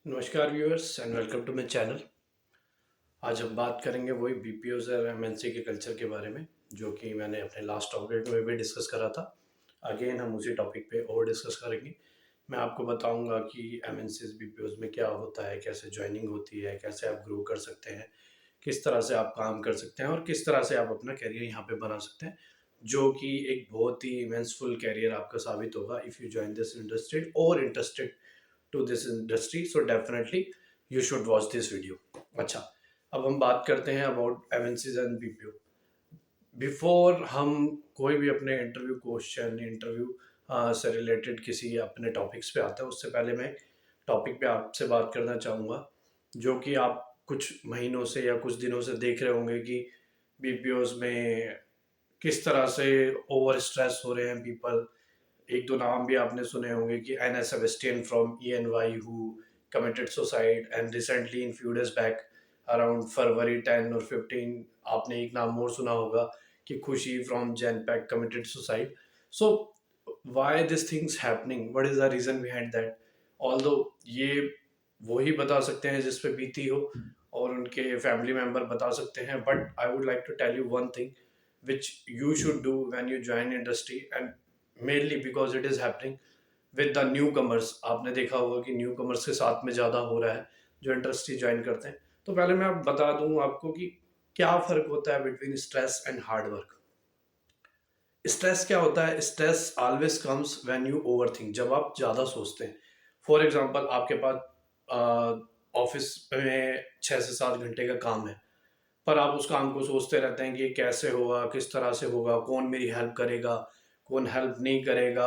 नमस्कार viewers and welcome to my channel. आज हम बात करेंगे वही बीपीओज और एमएनसी के कल्चर के बारे में, जो कि मैंने अपने लास्ट टॉपिक में भी डिस्कस करा था। अगेन हम उसी टॉपिक पे और डिस्कस करेंगे। मैं आपको बताऊंगा कि एमएनसीज बीपीओज में क्या होता है, कैसे ज्वाइनिंग होती है, कैसे आप ग्रो कर सकते हैं, किस तरह से आप काम कर सकते हैं और किस तरह से आप अपना करियर यहाँ पे बना सकते हैं, जो कि एक बहुत ही इमेंसफुल करियर आपका साबित होगा if you join this industry और interested to this industry. So definitely you should watch this video. अच्छा, अब हम बात करते हैं about MNCs and BPO. Before हम कोई भी अपने इंटरव्यू क्वेश्चन से रिलेटेड किसी अपने टॉपिक्स पे आते हैं, उससे पहले मैं टॉपिक पे आपसे बात करना चाहूँगा, जो कि आप कुछ महीनों से या कुछ दिनों से देख रहे होंगे कि बीपीओज में किस तरह से ओवर स्ट्रेस हो रहे हैं पीपल। एक दो नाम भी आपने सुने होंगे कि N S Sebastian from ENY who committed suicide, and recently in few days back around February 10 और 15 आपने एक नाम और सुना होगा कि Khushi from Genpact committed suicide. So why this things happening, what is the reason behind that? Although ये वही बता सकते हैं जिस पे बीती हो और उनके फैमिली मेंबर बता सकते हैं, but I would like to tell you one thing which you should do when you join industry, and mainly because it is happening with the newcomers। आपने देखा होगा कि न्यूकमर्स के साथ में ज़्यादा हो रहा है जो इंडस्ट्री ज्वाइन करते हैं। तो पहले मैं आप बता दूं आपको कि क्या फ़र्क होता है between stress and hard work. Stress क्या होता है? Stress always comes when you overthink, जब आप ज़्यादा सोचते हैं। फॉर एग्जांपल, आपके पास ऑफिस में 6 से 7 घंटे का काम है, पर आप उस काम को सोचते रहते हैं कि ये कैसे होगा, किस तरह से होगा, कौन मेरी हेल्प करेगा, कौन हेल्प नहीं करेगा,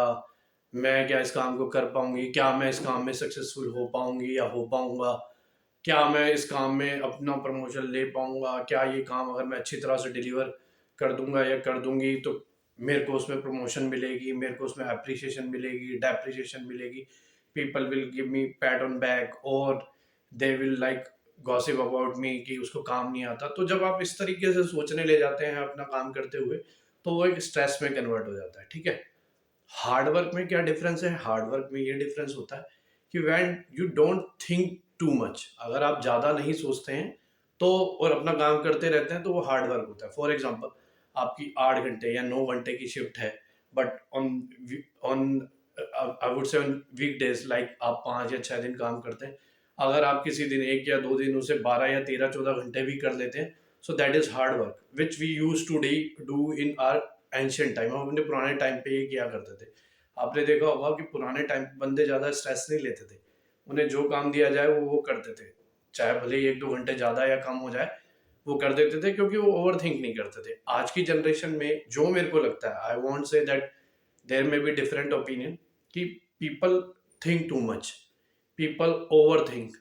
मैं क्या इस काम को कर पाऊंगी, क्या मैं इस काम में सक्सेसफुल हो पाऊंगी या हो पाऊंगा, क्या मैं इस काम में अपना प्रमोशन ले पाऊंगा, क्या ये काम अगर मैं अच्छी तरह से डिलीवर कर दूंगा या कर दूंगी तो मेरे को उसमें प्रमोशन मिलेगी, मेरे को उसमें अप्रिसिएशन मिलेगी, डेप्रिसिएशन मिलेगी, people will give me pat on back और they will like gossip about me कि उसको काम नहीं आता। तो जब आप इस तरीके से सोचने ले जाते हैं अपना काम करते हुए, तो वो एक स्ट्रेस में कन्वर्ट हो जाता है। ठीक है। हार्ड वर्क में क्या डिफरेंस है? हार्ड वर्क में ये डिफरेंस होता है कि when you don't think too much, अगर आप ज़्यादा नहीं सोचते हैं तो और अपना काम करते रहते हैं, तो वो हार्ड वर्क होता है। फॉर एग्जांपल, आपकी 8 घंटे या 9 घंटे की शिफ्ट है, but on on I would say on weekdays, like आप 5 या 6 दिन काम करते हैं। अगर आप किसी दिन 1 या 2 दिन उसे 12 या 13 14 घंटे भी कर लेते हैं, so that is hard work which we use to do in our ancient time. हम अपने पुराने टाइम पे ये किया करते थे। आपने देखा होगा कि पुराने टाइम पे बंदे ज़्यादा स्ट्रेस नहीं लेते थे, उन्हें जो काम दिया जाए वो करते थे, चाहे भले ही 1 2 घंटे ज़्यादा या कम हो जाए, वो कर देते थे क्योंकि वो ओवर थिंक नहीं करते थे। आज की जनरेशन में जो मेरे को लगता है, I want say that there may be different opinion, कि people think too much, people over think,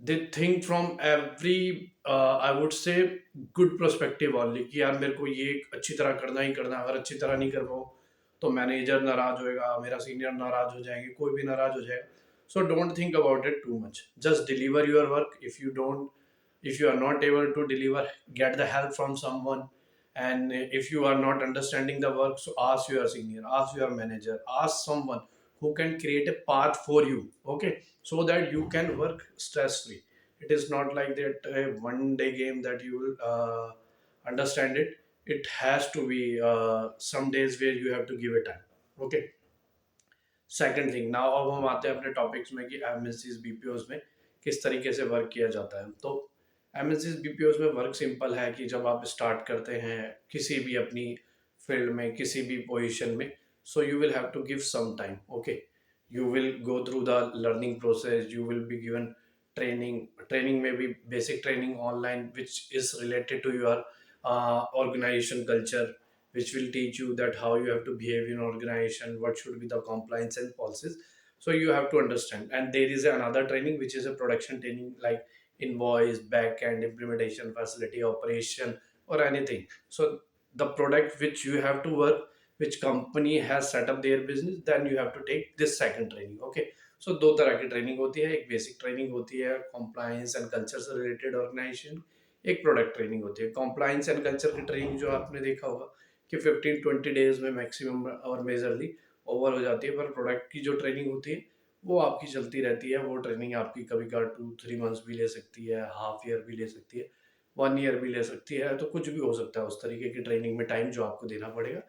they think from every I would say good perspective only, कि यार मेरे को ये अच्छी तरह करना ही करना है, अगर अच्छी तरह नहीं कर पाऊँ तो मैनेजर नाराज होएगा, मेरा सीनियर नाराज हो जाएंगे, कोई भी नाराज हो जाएगा। So don't think about it too much, just deliver your work. If you are not able to deliver, get the help from someone, and if you are not understanding the work, so ask your senior, ask your manager, ask someone who can create a path for you, okay, so that you can work stress free. It is not like that a one day game that you will understand it. It has to be some days where you have to give it time, okay। Second thing, now अब हम आते हैं अपने topics में कि MNCs BPOs में किस तरीके से वर्क किया जाता है। तो एमएनसीज बीपीओज में वर्क सिंपल है कि जब आप स्टार्ट करते हैं किसी भी अपनी फील्ड में, किसी भी पोजीशन में, so you will have to give some time, okay. You will go through the learning process, you will be given training. Training में भी basic training online which is related to your organization culture, which will teach you that how you have to behave in organization, what should be the compliance and policies. So you have to understand. And there is another training which is a production training, like invoice, back end, implementation, facility operation, or anything. So the product which you have to work, which company has set up their business, then you have to take this second training, okay। So दो तरह की training होती है, एक basic training होती है compliance and culture से related organisation, एक प्रोडक्ट ट्रेनिंग होती है। कॉम्प्लायंस एंड कल्चर की ट्रेनिंग जो आपने देखा होगा कि 15-20 डेज में मैक्सिमम और मेजरली ओवर हो जाती है, पर प्रोडक्ट की जो ट्रेनिंग होती है वो आपकी चलती रहती है। वो ट्रेनिंग आपकी कभी कभार 2-3 मंथ्स भी ले सकती है, हाफ ईयर भी ले सकती है, 1 ईयर भी ले सकती है, तो कुछ भी हो सकता है उस तरीके की ट्रेनिंग में टाइम जो आपको देना पड़ेगा।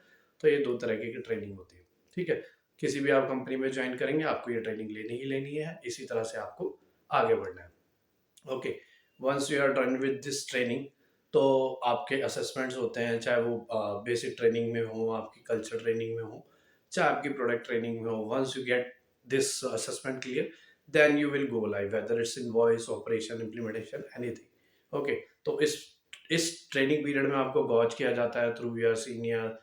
तो ये 2 तरीके की ट्रेनिंग होती है, ठीक है? किसी भी आप कंपनी में जॉइन करेंगे, आपको ये ट्रेनिंग लेनी ही लेनी है, इसी तरह से आपको आगे बढ़ना है। Okay, once you are done with this training, तो आपके असेसमेंट्स होते हैं, चाहे वो बेसिक ट्रेनिंग में हो, आपकी कल्चर ट्रेनिंग में हो, चाहे आपकी प्रोडक्ट ट्रेनिंग में हो। Once you get this assessment clear, then you will go live, whether it's in voice operation, implementation, anything. Okay, तो इस ट्रेनिंग पीरियड में आपको गॉज किया जाता है through your senior,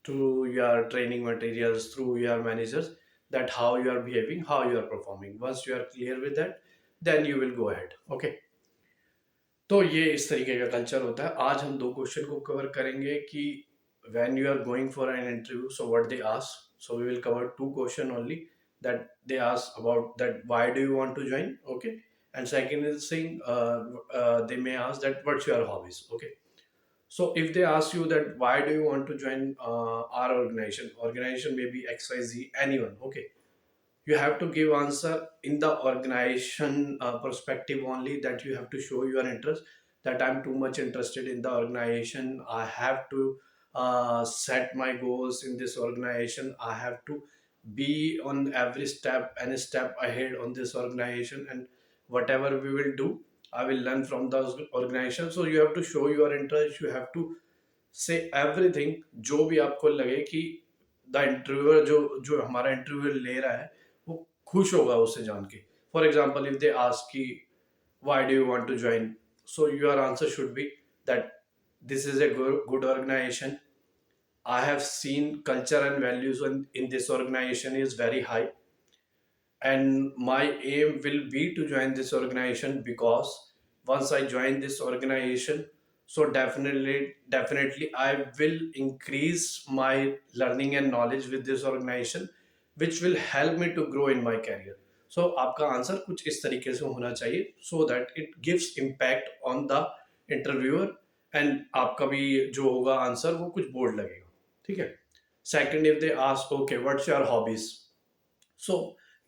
through your training materials, through your managers, that how you are behaving, how you are performing. Once you are clear with that, then you will go ahead. Okay, तो ये इस तरीके का culture होता है। आज हम 2 question को कवर करेंगे कि when you are going for an interview, so what they ask. So we will cover 2 question only, that they ask about that why do you want to join, okay, and second is saying they may ask that what's your hobbies, okay. So if they ask you that why do you want to join our organization may be XYZ, anyone, okay, you have to give answer in the organization perspective only, that you have to show your interest, that I'm too much interested in the organization, I have to set my goals in this organization, I have to be on every step and step ahead on this organization, and whatever we will do, I will learn from the organization. So you have to show your interest, you have to से everything जो भी आपको लगे कि the interviewer जो जो हमारा interview ले रहा है वो खुश होगा उससे जान के। For example if they ask कि why do you want to join, so your answer should be that this is a good organisation, I have seen culture and values in this organisation is very high, and my aim will be to join this organization because once I join this organization, so definitely I will increase my learning and knowledge with this organization, which will help me to grow in my career. So आपका answer कुछ इस तरीके से होना चाहिए, so that it gives impact on the interviewer, and आपका भी जो होगा आंसर वो कुछ बोल्ड लगेगा, ठीक है। Second, if they ask, okay, what's your hobbies, so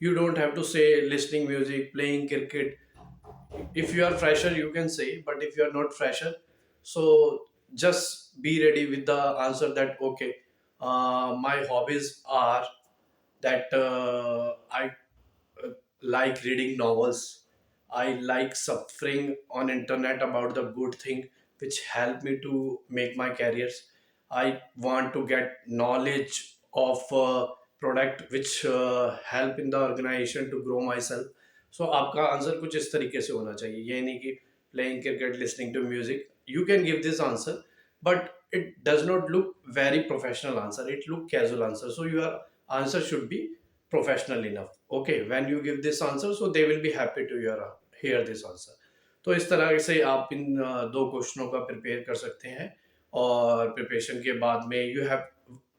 you don't have to say listening music, playing cricket. If you are fresher, you can say, but if you are not fresher, so just be ready with the answer that okay, my hobbies are that I like reading novels. I like suffering on internet about the good thing which help me to make my careers. I want to get knowledge of product which help in the organization to grow myself. So आपका answer कुछ इस तरीके से होना चाहिए, ये नहीं कि playing cricket, listening to music. You can give this answer, but it does not look very professional answer. It look casual answer. So your answer should be professional enough. Okay, when you give this answer, so they will be happy to hear this answer. तो इस तरह से आप इन 2 क्वेश्चनों का prepare कर सकते हैं, और प्रिपरेशन के बाद में यू हैव,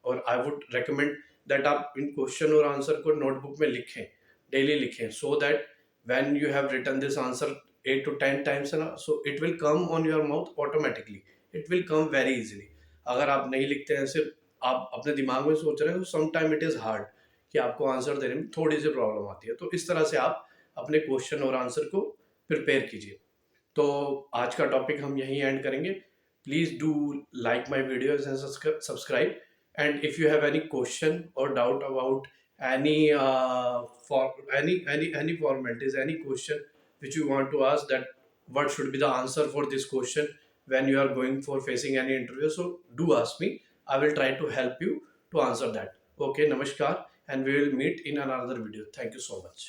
और आई वुड रेकमेंड दैट आप इन क्वेश्चन और आंसर को नोटबुक में लिखें, डेली लिखें, so that when you have written this answer 8 to 10 times ना, so it will come on your mouth automatically, it will come very easily. अगर आप नहीं लिखते हैं, सिर्फ आप अपने दिमाग में सोच रहे हैं, तो some time it is hard कि आपको आंसर देने में थोड़ी सी प्रॉब्लम आती है। तो इस तरह से आप अपने क्वेश्चन और आंसर को प्रिपेयर कीजिए। तो आज का टॉपिक हम यहीं एंड करेंगे। Please do like my videos and subscribe, and if you have any question और doubt about any for any formalities, any question which you want to ask, that what should be the answer for this question when you are going for facing any interview, so do ask me, I will try to help you to answer that. Okay, namaskar, and we will meet in another video. Thank you so much.